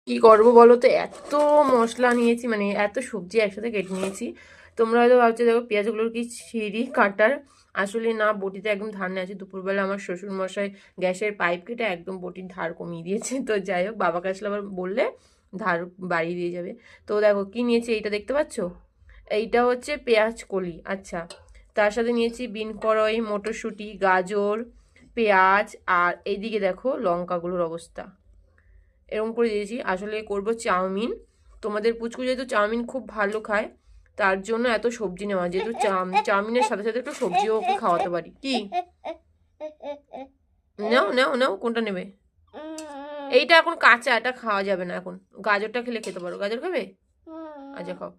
কি করবো বলো তো, এত মশলা নিয়েছি, মানে এত সবজি একসাথে কেটে নিয়েছি। তোমরা হয়তো ভাবছো দেখো পেঁয়াজগুলোর কি ছিঁড়ি কাটার, আসলে না, বটিতে একদম ধার নিয়ে আছে। দুপুরবেলা আমার শ্বশুর মশাই গ্যাসের পাইপ কেটে একদম বটির ধার কমিয়ে দিয়েছে। তো যাই হোক, বাবাকে আসলে আবার বললে ধার বাড়িয়ে দিয়ে যাবে। তো দেখো কি নিয়েছি, এইটা দেখতে পাচ্ছ, এইটা হচ্ছে পেঁয়াজ কলি। আচ্ছা, তার সাথে নিয়েছি বিন কড়াই, মটরশুঁটি, গাজর, পেঁয়াজ, আর এইদিকে দেখো লঙ্কাগুলোর অবস্থা এরকম করে দিয়েছি। আসলে করব চাউমিন। তোমাদের পুচকু যেহেতু চাউমিন খুব ভালো খায়, তার জন্য এত সবজি নেওয়া, যেহেতু চাউমিনের সাথে সাথে একটু সবজিও ওকে খাওয়াতে পারি। কি নাও নাও নাও, কোনটা নেবে? এইটা এখন কাঁচা, এটা খাওয়া যাবে না এখন। গাজরটা খেলে খেতে পারো। গাজর খাবে? আচ্ছা খাও।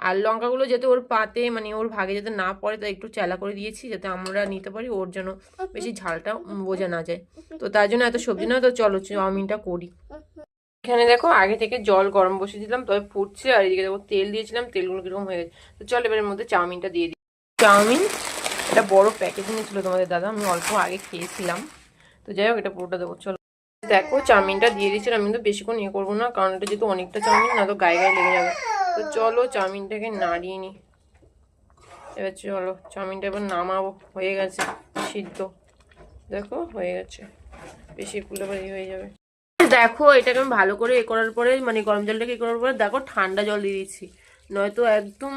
আর লঙ্কাগুলো যাতে ওর পাতে, মানে ওর ভাগে যাতে না পড়ে, তাই একটু চেলা করে দিয়েছি যাতে আমরা নিতে পারি, ওর যেন বেশি ঝালটা বোঝা না যায়। তো তার জন্য এত সবজি না। তো চলো চাউমিনটা করি। এখানে দেখো আগে থেকে জল গরম বসিয়ে দিলাম, তবে ফুটছে। আর এদিকে দেখো তেল দিয়েছিলাম, তেলগুলো কিরকম হয়ে গেছে। তো চল এবার এর মধ্যে চাউমিনটা দিয়ে দিই। চাউমিন এটা বড় প্যাকেট নিয়েছিল তোমাদের দাদা, আমি অল্প আগে খেয়েছিলাম। তো যাই হোক, এটা পুরোটা দেবো। চলো দেখো চাউমিনটা দিয়ে দিয়েছিলাম। আমি তো বেশিক্ষণ ইয়ে করবো না, কারণ এটা যেহেতু অনেকটা চাউমিন, না তো গায়ে গায়ে লেগে যাবে। তো চলো চাউমিনটাকে নাড়িয়ে নিই। এবার চলো চাউমিনটা এবার নামাবো। হয়ে গেছে সিদ্ধ, দেখো হয়ে গেছে। বেশি ফুলে হয়ে যাবে। দেখো এটাকে আমি ভালো করে এ করার পরে, মানে গরম জলটাকে এ করার পরে দেখো ঠান্ডা জল দিয়ে দিচ্ছি, নয়তো একদম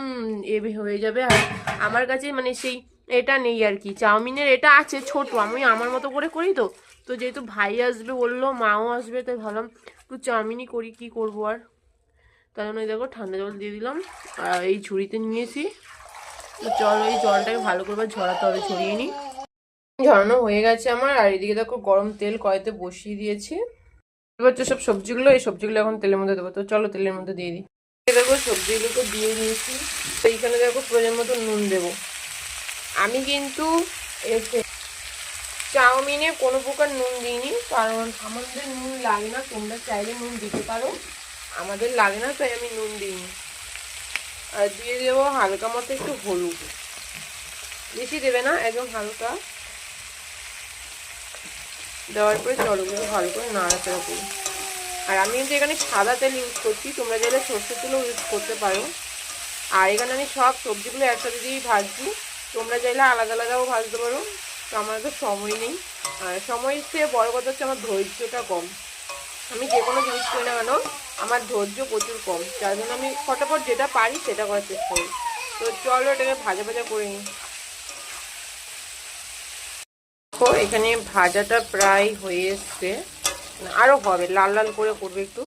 এ হয়ে যাবে। আর আমার কাছে মানে সেই এটা নেই আর কি, চাউমিনের এটা আছে ছোট, আমি আমার মতো করে করি। তো তো যেহেতু ভাই আসবে বললো, মাও আসবে, তাই ভাবলাম একটু চাউমিনই করি, কি করবো আর। তাই জন্য দেখো ঠান্ডা জল দিয়ে দিলাম, আর এই ঝুড়িতে নিয়েছি। তো চলো এই জলটাকে ভালো করে ঝরাতে হবে, ছড়িয়ে নিই। ঝরানো হয়ে গেছে আমার। আর এদিকে দেখো গরম তেল কড়াইতে বসিয়ে দিয়েছি। এবার যে সব সবজিগুলো, এই সবজিগুলো এখন তেলের মধ্যে দেবো। তো চলো তেলের মধ্যে দিয়ে দিই। দেখো সবজিগুলোকে দিয়ে দিয়েছি। তো এইখানে দেখো প্রয়োজন মতো নুন দেবো। আমি কিন্তু চাউমিনে কোনো প্রকার নুন দিইনি, কারণ আমাদের নুন লাগে না। তোমরা চাইলে নুন দিতে পারো, আমাদের লাগে না, তাই আমি নুন দিইনি। আর দিয়ে দেবো হালকা মতো একটু হলুদ, বেশি দেবে না, একদম হালকা দেওয়ার পরে চলো ভালো করে নাড়াচাড়া করি। আর আমি কিন্তু এখানে সাদা তেল ইউজ করছি, তোমরা চাইলে সর্ষের তেলও ইউজ করতে পারো। আর এখানে আমি সব সবজিগুলো একসাথে দিয়েই ভাজছি, তোমরা চাইলে আলাদা আলাদাও ভাজতে পারো। তো আমার তো সময় নেই, আর সময়ের চেয়ে বড় কথা হচ্ছে আমার ধৈর্যটা কম। আমি যে কোনো জিনিস করি না কেন, আমার ধৈর্য প্রচুর কম, যার জন্য আমি ফটাফট যেটা পারি সেটা করার চেষ্টা করি। তো চলো এটাকে ভাজা ভাজা করে নিই। এখানে ভাজাটা প্রায় হয়ে এসছে, আরও হবে, লাল লাল করে করবে একটু।